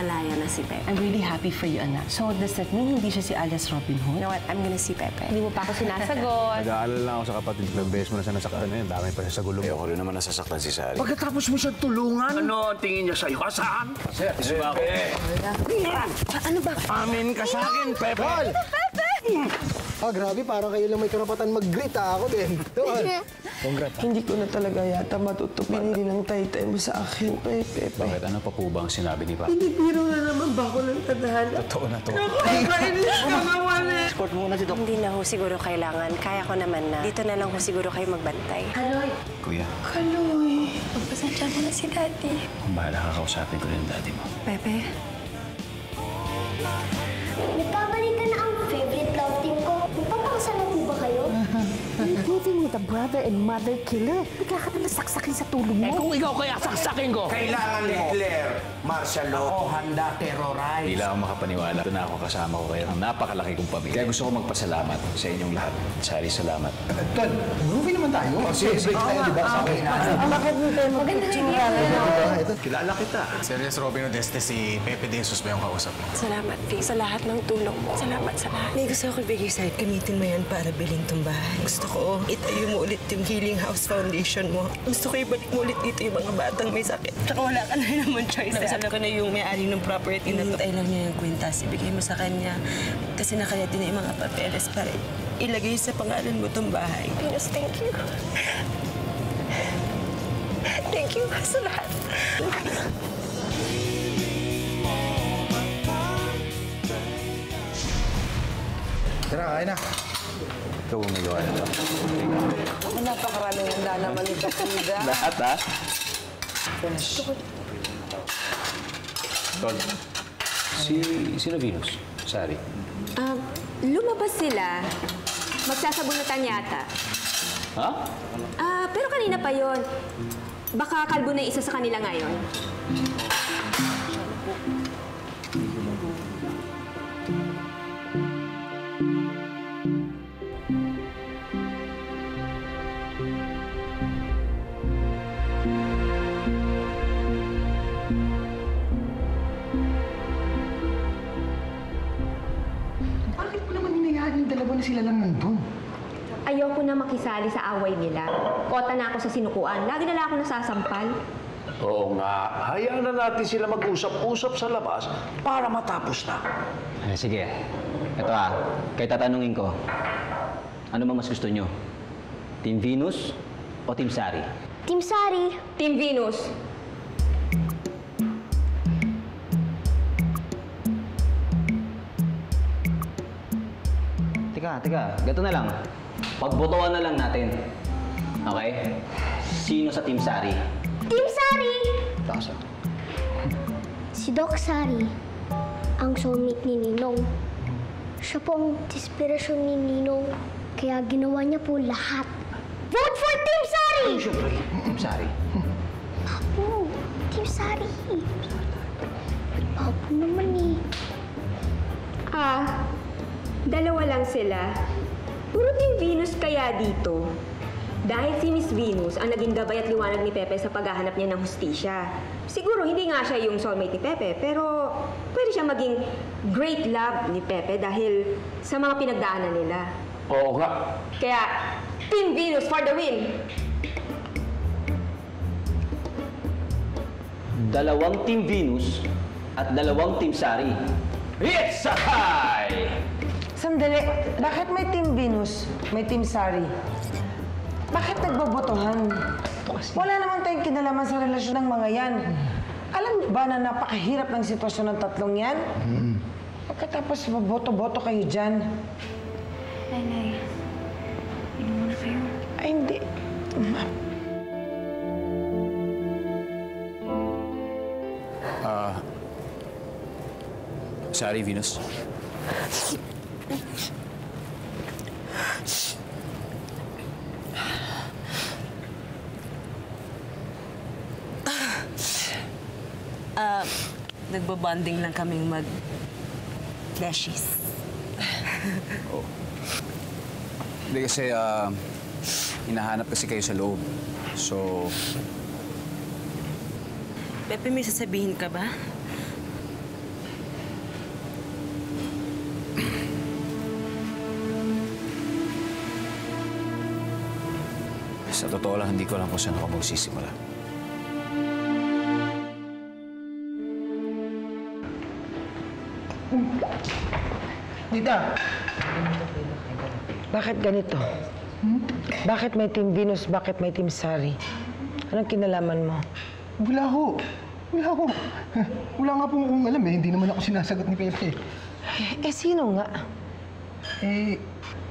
malaya na si Pepe. I'm really happy for you, anak. So, does that mean hindi siya si alias Robin Hood? You know what? I'm gonna see Pepe. Hindi mo pa ako sinasagot. Nag-aalala lang ako sa kapatid. Ilang beses mo na siya nasaktan na yun. Dami pa siya sa gulong. Ako rin naman nasasaktan si Sari. Pagkatapos mo siya tulungan, ano ang tingin niya sa'yo? Asahan? Sir, isa ako. Ano ba? Amin ka sa akin, Pepe! Grabe, parang kayo lang may karapatan mag-greet, Ako din. Congrats. Hindi ko na talaga yata matutupin ng taytay mo sa akin, Pepe. Bakit? Ano pa po ba ang sinabi ni Papa? Hindi biro na naman ba ako ng tadhana? Totoo na to. Nakakainis ka naman eh! Escort muna si Doc. Hindi na ho siguro kailangan. Kaya ko naman na. Dito na lang ho siguro kayo magbantay. Kaloy. Kuya, Kaloy. Pagpasensya mo na si Daddy. kung bahala kakausapin ko rin daddy mo. Pepe? Nagkabalikan na ang favorite love team ko. Magpapakasal na po ba kayo? Living with a brother and mother killer. Bigla ka na nasaksakin sa tulog mo. Kung ikaw kaya saksakin ko! Kailangan ni Claire, martial law. Ako handa terrorize. Hindi lang ako makapaniwala. Ito na ako kasama ko kayo. Ang napakalaki kong pamilya. Kaya gusto ko magpasalamat sa inyong lahat. Sari, salamat. Tol, movie naman tayo. Sige, break tayo, di ba? Sabi na. Bakit mo tayo magkitsura? Kilala kita. Si alias Robin Hood, si Pepe De Jesus ba yung kausap mo? Salamat, Vic. Sa lahat ng tulong mo. Salamat sa lahat. May gusto ko ibigay sa'yo. Gamitin mo yan para bilhin tong bahay. Gusto ko itayo mo ulit yung Healing House Foundation mo. Gusto ko ibalik mo ulit dito yung mga batang may sakit. Tsaka wala ka na naman choice. Nasabi ko na yung may-ari ng property na to. Hintay lang niya yung kwintas. Ibigay mo sa kanya. Kasi nakalati na yung mga papeles para ilagay sa pangalan mo tong bahay. Venus, thank you. Thank you sa lahat. Tara, kain na. Ikaw umigawa na to. Napakaraming handa naman ito, Kuda. Lahat, ha? Tol, sino Venus? Sari? Lumabas sila. Magsasabunutan yata. Ha? Pero kanina pa yon. Baka kalbo na isa sa kanila ngayon. Bakit mo naman hinayaan yung dalawa na sila lang nandun? Ayoko na makisali sa away nila. Kota na ako sa sinukuan. Lagi na lang ako nasasampal. Oo nga, hayaan na natin sila mag-usap-usap sa labas para matapos na. Sige. Ito kaya tatanungin ko. Ano ba mas gusto nyo? Team Venus o Team Sari? Team Sari. Team Venus. Teka. Gato na lang. Pagbotohan na lang natin. Okay? Sino sa Team Sari? Team Sari! Taksa. Si Doc Sari, ang soulmate ni Ninong. Siya po ang inspirasyon ni Ninong. Kaya ginawa niya po lahat. Vote for Team Sari! Team Sari. Papo, Team Sari. Papo naman eh. Dalawa lang sila. Puro Team Venus kaya dito. Dahil si Miss Venus ang naging gabay at liwanag ni Pepe sa paghahanap niya ng hustisya. Siguro hindi nga siya yung soulmate ni Pepe, pero pwede siya maging great love ni Pepe dahil sa mga pinagdaanan nila. Oo nga. Kaya, Team Venus for the win! Dalawang Team Venus at dalawang Team Sari. It's a tie! Sandali, bakit may Team Venus, may Team Sari? Bakit nagbobotohan? Wala naman tayong kinalaman sa relasyon ng mga yan. Alam mo ba na napakahirap ng sitwasyon ng tatlong yan? Pagkatapos maboto-boto kayo dyan. Nay, inom muna kayo. Ay, hindi. Sari, Venus. Nagbabanding lang kaming mag-beshies. Hindi kasi, hinahanap kasi kayo sa loob. So... Pepe, may sasabihin ka ba? Sa totoo lang, hindi ko alam kung saan ako magsisimula. Tita! Bakit ganito? Bakit may Team Venus? Bakit may Team Sari? Anong kinalaman mo? Wala ho. Wala ho. Wala nga pong akong alam eh. Hindi naman ako sinasagot ni Pepe. Eh, sino nga? Eh,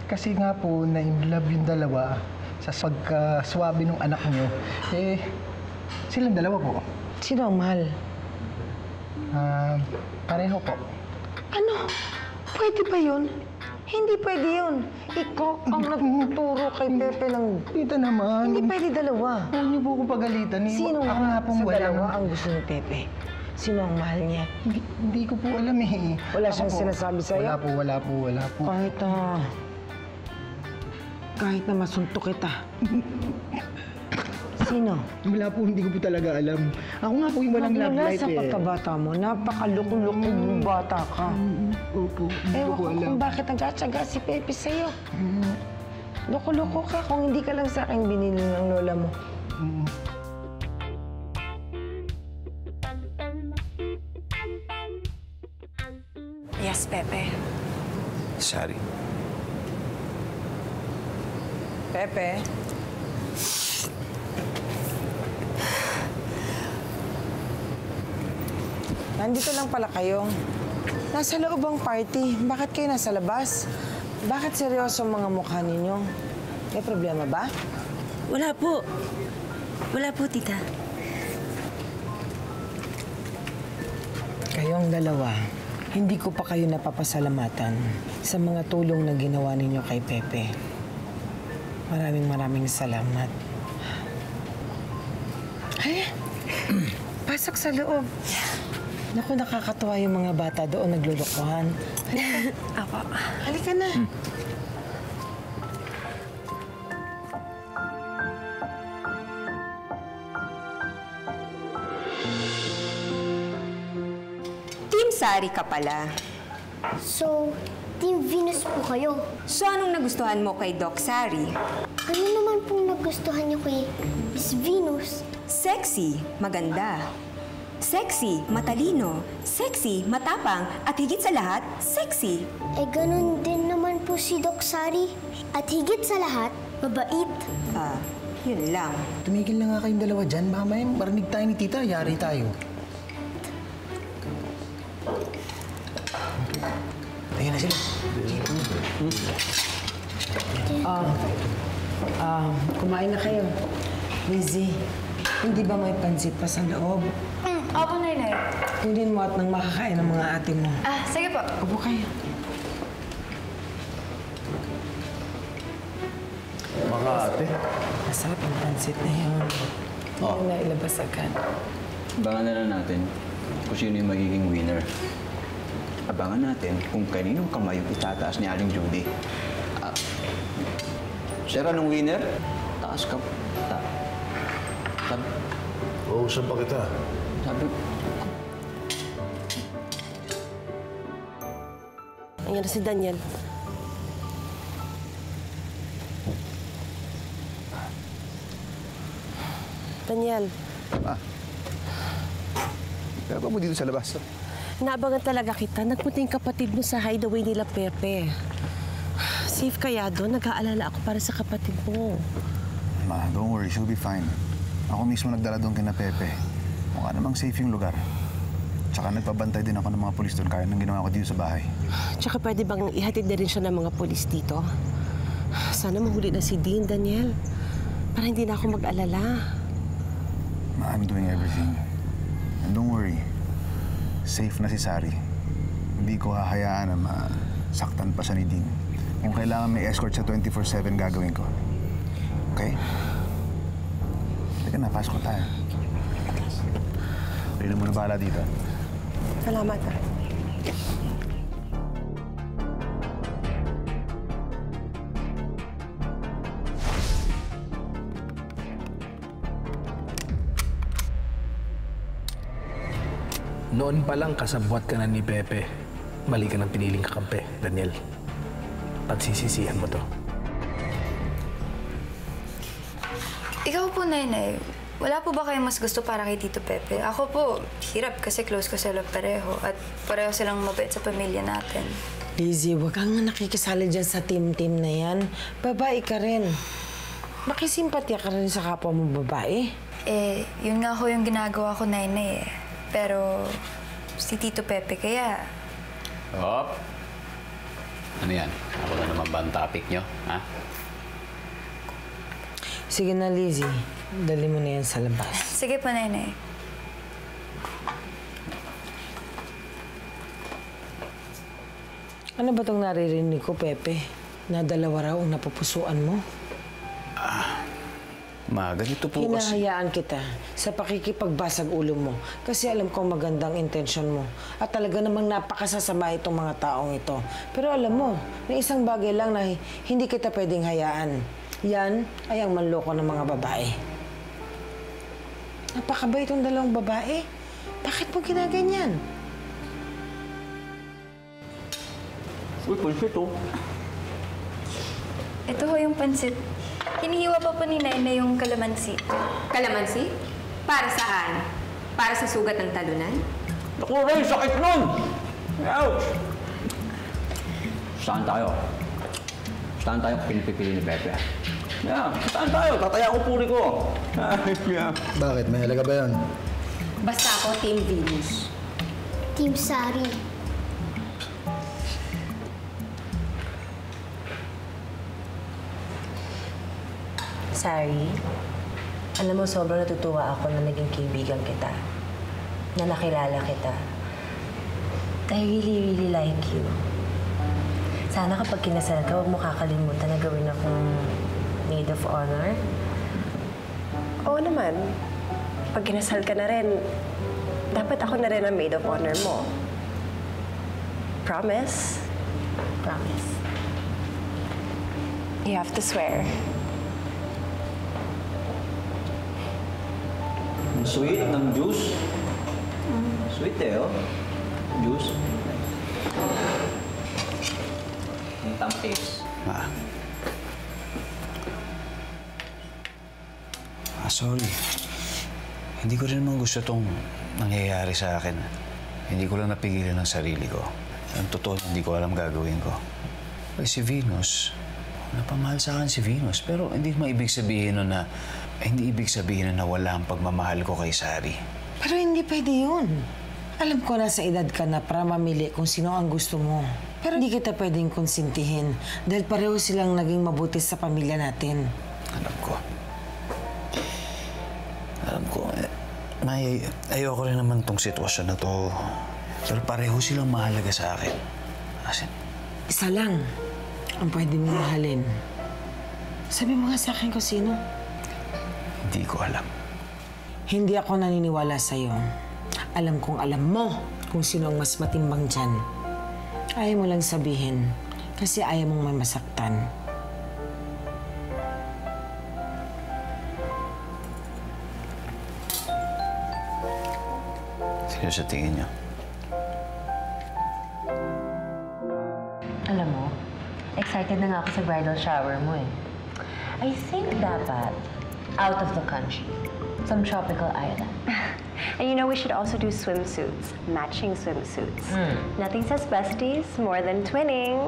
kasi nga po, na-inlove yung dalawa sa pagkaswabe ng anak niyo. Eh, silang dalawa po. Sino ang mahal? Pareho po. Ano? Pwede ba yun? Hindi pwede yun. Ikaw ang nagtuturo kay Pepe ng... Tita naman. Hindi pwede dalawa. Huwag niyo po ko pagalitan. Eh. Sino ako nga pong sa wala. dalawa ang gusto ni Pepe? Sino ang mahal niya? Hindi ko po alam eh. Wala Ako siyang po, sinasabi sa'yo? Wala po. Kahit na masuntok kita. Sino? Wala po, hindi ko po talaga alam. Ako nga po yung walang love Mula life sa eh. pagkabata mo, napakaloko-loko mong bata ka. Opo, hindi ko po Ewan ko alam. kung bakit nagtsatsaga si Pepe sa'yo. Loko-loko ka kung hindi ka lang sa akin binili ng lola mo. Yes, Pepe. Sari. Pepe? Nandito lang pala kayo. Nasa loob ang party. Bakit kayo nasa labas? Bakit seryoso ang mga mukha ninyo? May problema ba? Wala po. Wala po, tita. Kayong dalawa, hindi ko pa kayo napapasalamatan sa mga tulong na ginawa ninyo kay Pepe. Maraming salamat. Ay, pasok sa loob. Naku, nakakatuwa yung mga bata doon naglulukuhan. Apo. Halika na. Team Sari ka pala. So, Team Venus po kayo. So, anong nagustuhan mo kay Doc Sari? Ano naman pong nagustuhan niyo kay Miss Venus? Sexy, maganda. Sexy, matalino. Sexy, matapang. At higit sa lahat, sexy. Eh, ganun din naman po si Doc Sari. At higit sa lahat, mabait. Yun lang. Tumigil na nga kayong dalawa dyan. Baka may marinig tayo ni Tita, yari tayo. Ayun na sila. Kumain na kayo. Lizzie, hindi ba may pansit pa sa loob? Opo, Nainay. Kunin mo at nang makakain ng mga ate mo. Sige po. Upo kayo. Mga ate. Masarap ang pansit na yun. Hindi na ilabas agad. Abangan na lang natin kung sino yung magiging winner. Abangan natin kung kaninong kamay yung itataas ni Aling Judy. Sir, anong winner? Taas ka. Oo, saan pa kita? Sabi, Ayan na si Daniel. Daniel, Kaya ba mo dito sa labas? naabangan talaga kita. Nagpunta yung kapatid mo sa hideaway nila, Pepe. Safe kaya doon? Nag-aalala ako para sa kapatid mo. Ma, don't worry. She'll be fine. Ako mismo nagdala doon kina Pepe. Mukha namang safe yung lugar. Tsaka nagpabantay din ako ng mga polis doon kaya nang ginawa ko dito sa bahay. Tsaka pwede bang ihatid na rin siya ng mga polis dito? Sana mahuli na si Dean, Daniel. Para hindi na ako mag-alala. Ma, I'm doing everything. And don't worry. Safe na si Sari. Hindi ko hahayaan na masaktan pa siya ni Dean. Kung kailangan may escort siya 24/7, gagawin ko. Okay? Teka na, pasok tayo. Rino mo na bahala dito. Salamat, ah. Noon pa lang kasabwat ka na ni Pepe. Mali ka ng piniling kakampi, Daniel. Pagsisisihan mo to. Ikaw po, Nainay, wala po ba kayong mas gusto para kay Tito Pepe? Ako po, hirap kasi close ko sila pareho at pareho silang mabait sa pamilya natin. Lizzie, huwag kang nakikisali dyan sa team-team na yan. Babae ka rin. Makisimpatya ka rin sa kapwa mong babae. Eh, yun nga ho yung ginagawa ko, Nainay eh. Pero si Tito Pepe kaya... Hop! Ano yan? Ako na naman ba ang topic nyo, ha? Sige na, Lizzie. Dali mo na yan sa labas. Sige po, Nainay. Ano ba itong naririnig ko, Pepe? Na dalawa raw ang napupusuan mo? Ma, ganito po kasi... Hinahayaan kita sa pakikipagbasag ulo mo kasi alam kong magandang intensyon mo at talaga namang napakasasama itong mga taong ito. Pero alam mo, may isang bagay lang na hindi kita pwedeng hayaan. Yan ay ang manloko ng mga babae. Napakabait itong dalawang babae. Bakit mo ginaganyan? Uy, pansit oh. Ito ho yung pansit. Hinihiwa pa po ni Nainay yung kalamansi. Kalamansi? Para saan? Para sa sugat ng talunan? Naku, Ray! Sakit nun! Ouch! Saan tayo? Saan tayo pinipipili ni Pepe? Yeah, saan tayo? Tataya ko puri ko. Yeah. Bakit? May halaga ba yan? Basta ako, Team Venus. Team Sari. Sari, alam mo, sobrang natutuwa ako na naging kaibigan kita. Na nakilala kita. I really, really like you. Sana kapag kinasal ka, huwag mo kakalimutan na gawin akong maid of honor. Oo naman. Pag kinasal ka na rin, dapat ako na rin ang maid of honor mo. Promise? Promise. You have to swear. Ang sweet ng juice. Sweet eh, oh. Juice. Ang tampis. Sorry. Hindi ko rin naman gusto itong nangyayari sa akin. Hindi ko lang napigilan ang sarili ko. Ang totoo, hindi ko alam gagawin ko. Ay, si Venus, napamahal sa akin si Venus. Pero hindi maibig sabihin nun na hindi ibig sabihin na wala ang pagmamahal ko kay Sari. Pero hindi pwede yun. Alam ko na sa edad ka na para mamili kung sino ang gusto mo. Pero hindi kita pwedeng konsintihin dahil pareho silang naging mabuti sa pamilya natin. Alam ko. May, ayoko rin naman tong sitwasyon na to. Pero pareho silang mahalaga sa akin. Isa lang ang pwede mong mahalin. Sabi mo nga sa akin kung sino. Hindi ko alam. Hindi ako naniniwala sa'yo. Alam kong alam mo kung sino ang mas matimbang dyan. Ayaw mo lang sabihin kasi ayaw mong may masaktan. Sino sa tingin niyo? Alam mo, excited na nga ako sa bridal shower mo eh. I think dapat out of the country. Some tropical island. And you know, we should also do swimsuits. Matching swimsuits. Nothing says besties more than twinning.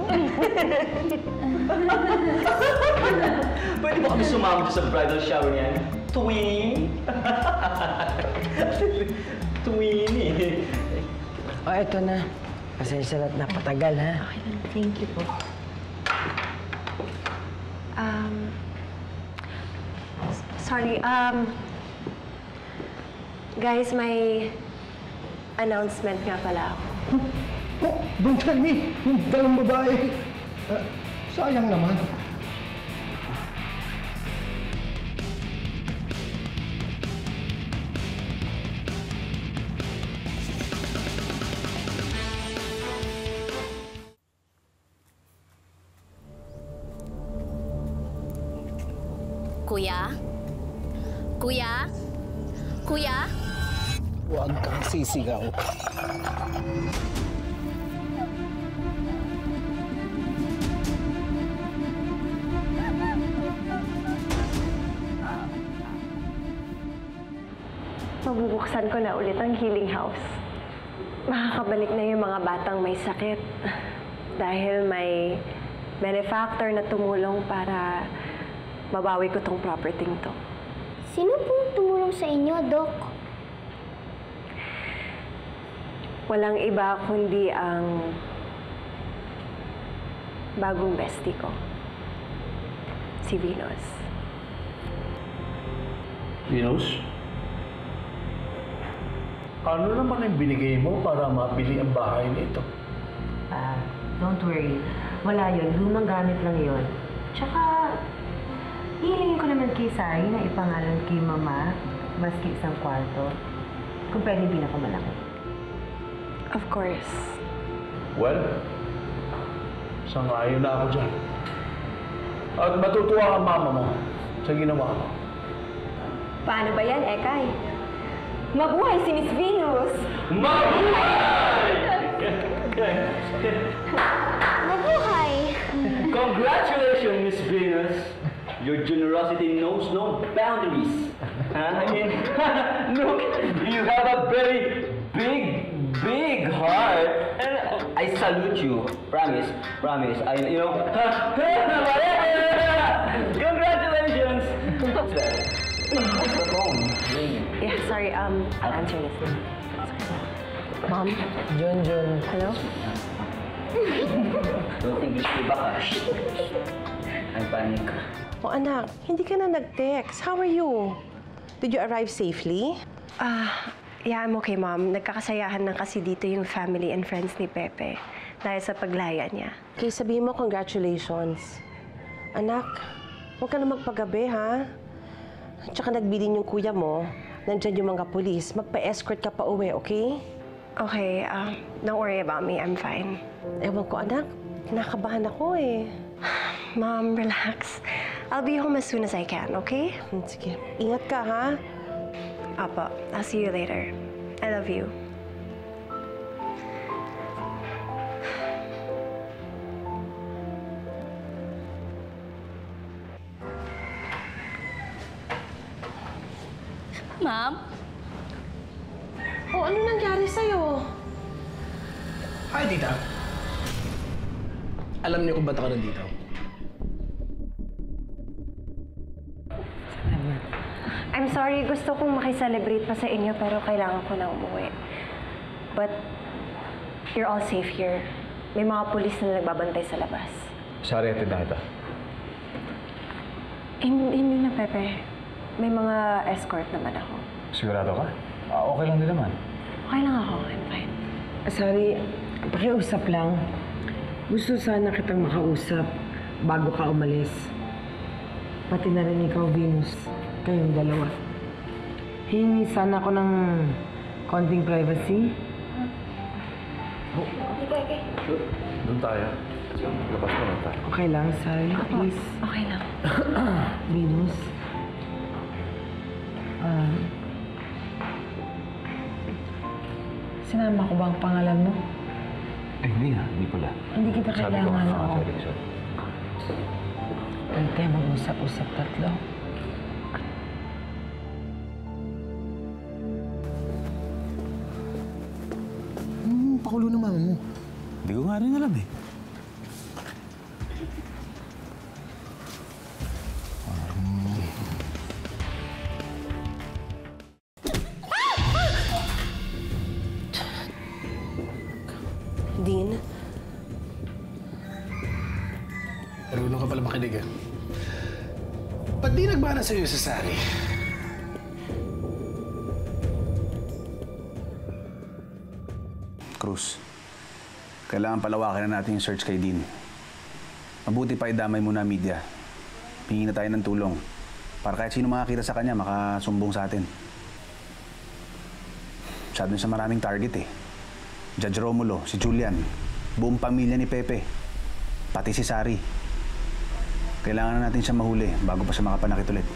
Pwede ba kami sumama sa bridal shower niyan? Twin! Twin eh. O, eto na. Pasensya na't napatagal, ha? Okay lang. Thank you po. Sorry, guys, may announcement nga pala ako. Oh, don't tell me! Yung dalawang babae. Sayang naman. Kuya? Kuya? Kuya? Huwag kang sisigaw. bubuksan ko na ulit ang healing house. Makakabalik na yung mga batang may sakit. Dahil may benefactor na tumulong para mabawi ko tong property to. Sino pong tumulong sa inyo, Doc? Walang iba kundi ang bagong bestie ko. Si Venus. Venus? Ano naman ang binigay mo para mabili ang bahay nito? Don't worry. Wala yun. Lumang gamit lang yun. Tsaka, hihilingin ko naman kay Sari na ipangalan kay Mama, maski isang kwarto. Kung pwede pinakamalaki. Of course. Well, sangayon na ako dyan. At matutuwa ang mama mo sa ginawa ko. Paano ba yan, Ekay? Mabuhay si Miss Venus! Mabuhay! Mabuhay! Congratulations, Miss Venus! Your generosity knows no boundaries. I mean, look, you have a very big heart. And I salute you. Promise. Congratulations! What's that? What's the phone? Yeah, sorry, I'll answer this. Mom? Junjun. Hello? Don't English me baka. I'm panic. Oh, anak, hindi ka na nag-text. How are you? Did you arrive safely? Yeah, I'm okay, Mom. Nagkakasayahan lang kasi dito yung family and friends ni Pepe dahil sa paglaya niya. Okay, sabihin mo congratulations. Anak, huwag ka na magpagabi, ha? Tsaka nagbilin yung kuya mo. Nandyan yung mga pulis. Magpa-escort ka pa uwi, okay? Okay, don't worry about me. I'm fine. Ewan ko, anak. Kinakabahan ako, eh. Mom, relax. I'll be home as soon as I can, okay? Sige. Ingat ka, ha? Apo. I'll see you later. I love you. Ma'am? Oh, ano nangyari sa'yo? Hi, tita. Alam niyo kung ba't ako nandito? I'm sorry, gusto kong makiselebrate pa sa inyo pero kailangan ko na umuwi. But you're all safe here. May mga pulis na nagbabantay sa labas. Sorry, atid na kita. Hindi na, Pepe. May mga escort naman ako. Sigurado ka? Okay lang din naman. Okay lang ako. I'm fine. Sari, pakiusap lang. Gusto sana kitang makausap bago ka umalis. Pati na rin ikaw, Venus. Kayong dalawa. Hingi sana ako ng konting privacy. Okay. Doon tayo. Labas mo lang tayo. Okay lang, Sari? Please. Okay lang. Venus. Sinama ko ba ang pangalan mo? Hindi nga, hindi pala. Hindi kita kailangan, oo. Sorry. Pwede tayo mag-usap-usap tatlo. Pakulo ng mama mo. Hindi ko nga rin alam eh. Dean? Marunong ka pala makinig, ah. Ba't di nagmana sa'yo si Sari? Cruz, kailangan palawakin na natin yung search kay Dean. Mabuti pa idamay muna ang media. Hingi na tayo ng tulong para kahit sino makakita sa kanya makasumbong sa atin. Masyado sa maraming target eh. Judge Romulo, si Julian, buong pamilya ni Pepe, pati si Sari. Kailangan na natin siya mahuli bago pa siya makapanakit ulit.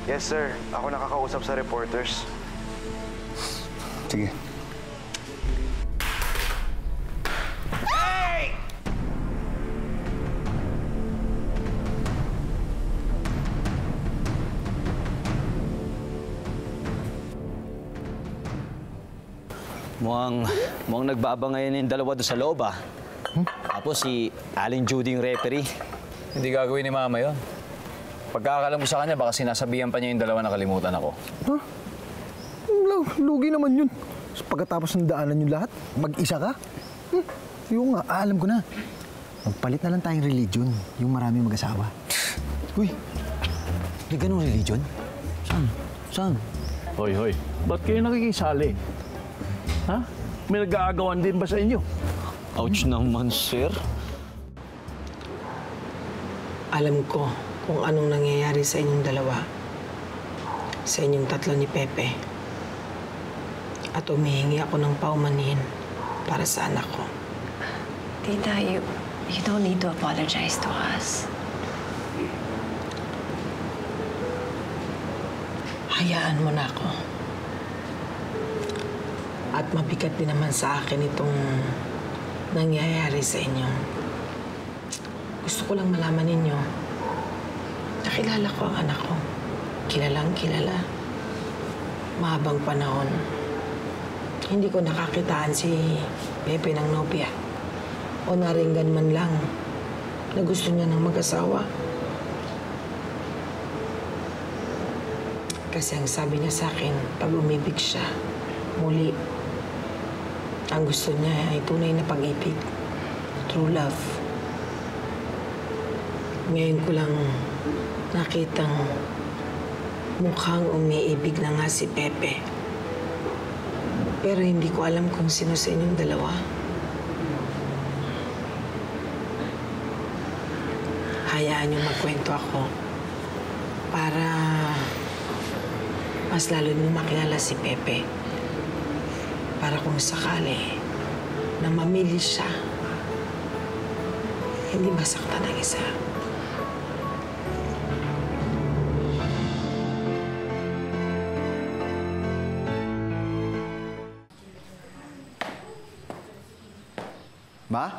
Yes, sir. Ako nakakausap sa reporters. Sige. Mukhang nagbabangayan yung dalawa doon sa loob, ah. Tapos si Aling Judy yung referee. Hindi gagawin ni Mama yon. Pagkakalam ko sa kanya, baka sinasabihan pa niya yung dalawa nakalimutan ako. Huh? Lugi naman yun. Pagkatapos ng daanan yung lahat, mag-isa ka? Yung nga, alam ko na. Magpalit na lang tayong religion, yung maraming mag-asawa. Uy, may ganong religion? Saan? Hoy, ba't kayo nakikisali? Ha? May nag-aagawan din ba sa inyo? Ouch naman, sir. Alam ko kung anong nangyayari sa inyong dalawa. Sa inyong tatlo ni Pepe. At umihingi ako ng paumanhin para sa anak ko. Tita, you don't need to apologize to us. Hayaan mo na ako. At mabigat din naman sa akin itong nangyayari sa inyo. Gusto ko lang malaman ninyo. Nakilala ko ang anak ko. Kilalang kilala. Mahabang panahon. Hindi ko nakakitaan si Pepe ng nobya. O naringgan man lang na gusto niya ng mag-asawa. Kasi ang sabi niya sa akin, pag umibig siya, muli, ang gusto niya ay tunay na pag-ibig. True love. Ngayon ko lang nakitang mukhang umiibig na nga si Pepe. Pero hindi ko alam kung sino sa inyong dalawa. Hayaan niyo magkwento ako para mas lalo niyo makilala si Pepe. Para kung sakali na mamili siya, hindi masaktan ang isa. Ma?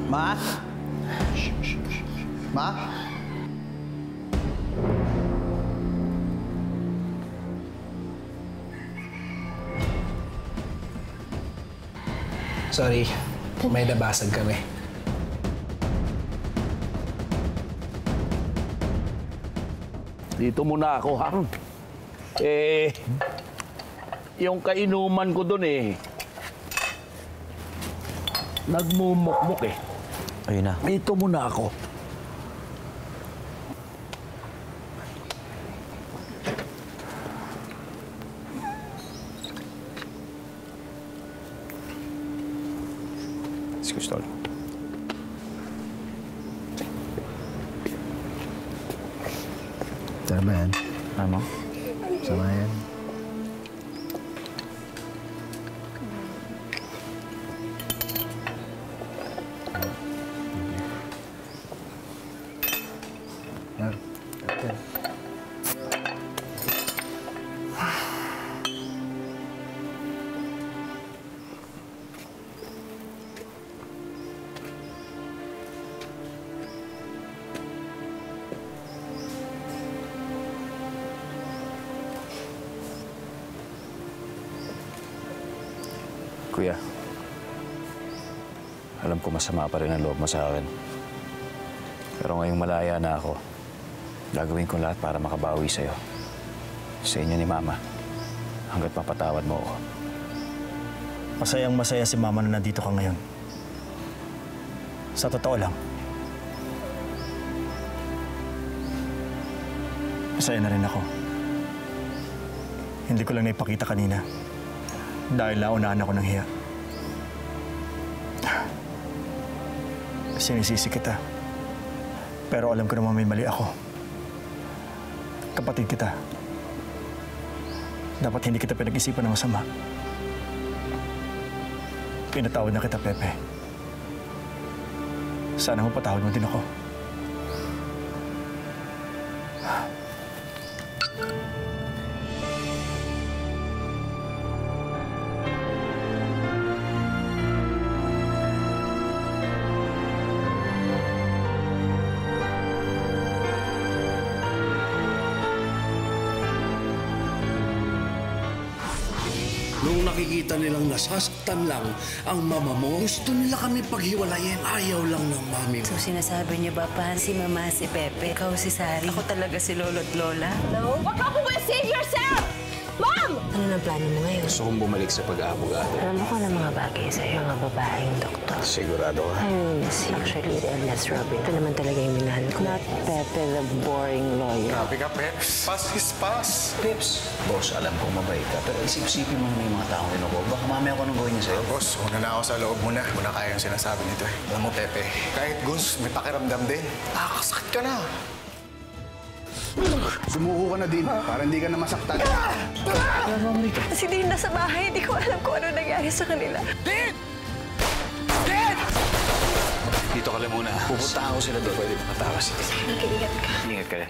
Ma? Ma? Sorry, may nabasag kami. Dito muna ako, ha? Yung kainuman ko doon nagmumukmuk Ayun na. Dito muna ako. Excuse tol. Sama yan. Ano? Sama yan. Kuya, alam ko masama pa rin ang loob mo sa akin. Pero ngayong malaya na ako, gagawin ko lahat para makabawi sa'yo. Sa inyo ni Mama, hanggat mapatawad mo ako. Masayang masaya si Mama na nandito ka ngayon. Sa totoo lang, masaya na rin ako. Hindi ko lang naipakita kanina. Dahil naunaan ako ng hiya. Sinisisi kita. Pero alam ko naman may mali ako. Kapatid kita. Dapat hindi kita pinag-isipan ng masama. Pinatawad na kita, Pepe. Sana mapatawad mo din ako. Nung nakikita nilang nasasaktan lang ang mama mo, gusto nila kami paghiwalayin. Ayaw lang ng mami mo. So sinasabi niyo ba pa si Mama si Pepe, ikaw si Sari, ako talaga si Lolo't Lola? No? Wag ako save yourself! Mom! Ano na plano mo ngayon? Gusto kong bumalik sa pag-aabogado. Alam mo kung ano mga bagay sa'yo, mga babaeng doktor. Sigurado ka? I miss you. Actually, unless Robin, ito naman talaga yung minahal ko. Not Pepe, the boring lawyer. Grabe ka, Peps. Pass is pass. Pips, boss, alam kong mabait ka, pero isip-isipin mo naman yung mga taong kinuko. Baka mamaya ko nang gawin niya sa'yo. Boss, una na ako sa loob muna. Una kaya yung sinasabi nito eh. Alam mo, Pepe, kahit Guns, may pakiramdam din. Nakakasakit ka na. Sumuko ka na din, para hindi ka na masaktan. Si Dean nasa bahay, hindi ko alam kung ano nangyari sa kanila. Dean! Dean! Dito ka lang muna. Pupuntahan ko sila doon. Pwede makatakas si Dean. Ingat ka. Ingat ka rin.